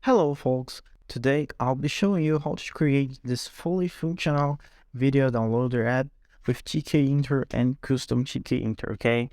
Hello folks, today I'll be showing you how to create this fully functional video downloader app with TKinter and CustomTkinter, okay?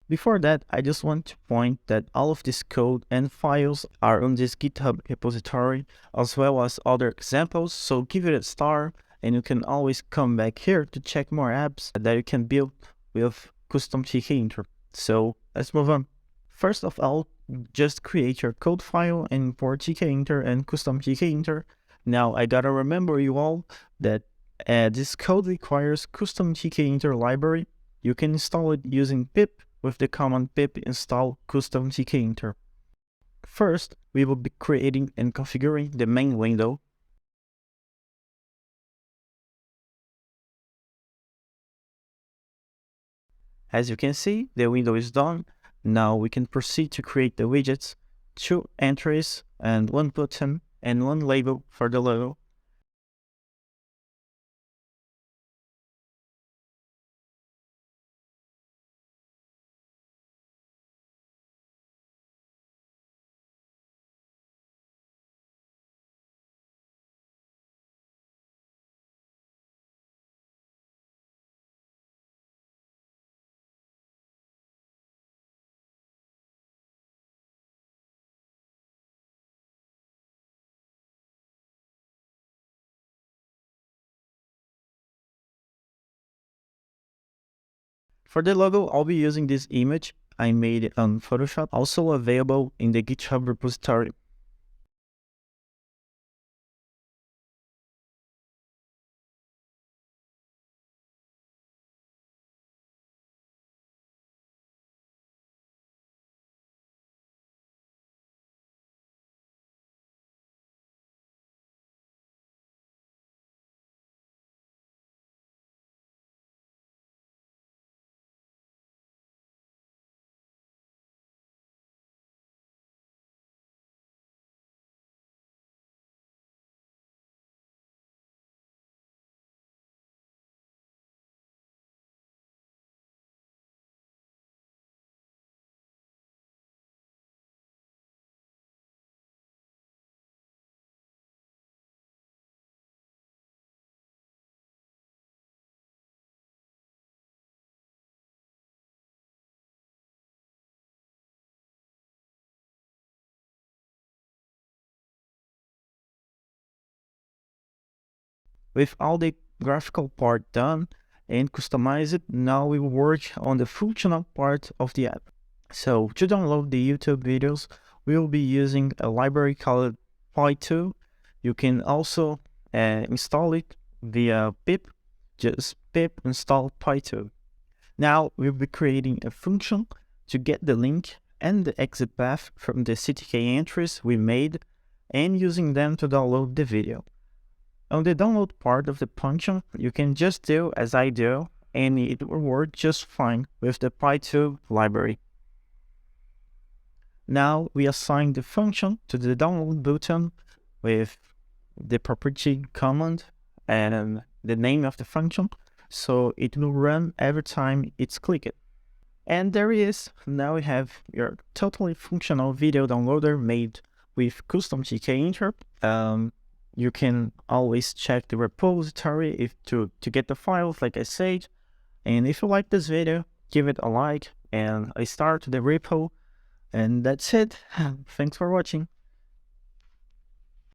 Before that, I just want to point that all of this code and files are on this GitHub repository, as well as other examples, so give it a star, and you can always come back here to check more apps that you can build with CustomTkinter. So let's move on. First of all, just create your code file and import TKinter and CustomTkinter. Now I gotta remember you all that this code requires CustomTkinter library. You can install it using pip with the command pip install CustomTkinter. First, we will be creating and configuring the main window. As you can see, the window is done. Now we can proceed to create the widgets, 2 entries and 1 button and 1 label for the logo. For the logo, I'll be using this image. I made it on Photoshop, also available in the GitHub repository. With all the graphical part done and customized, now we will work on the functional part of the app. So to download the YouTube videos, we will be using a library called Py2. You can also install it via pip, just pip install Py2. Now we'll be creating a function to get the link and the exit path from the CTK entries we made and using them to download the video. On the download part of the function, you can just do as I do, and it will work just fine with the Py2 library. Now we assign the function to the download button with the property command and the name of the function, so it will run every time it's clicked. And there it is. Now we have your totally functional video downloader made with CustomTkinter. You can always check the repository to get the files, like I said. And if you like this video, give it a like and I start the repo. And that's it. Thanks for watching.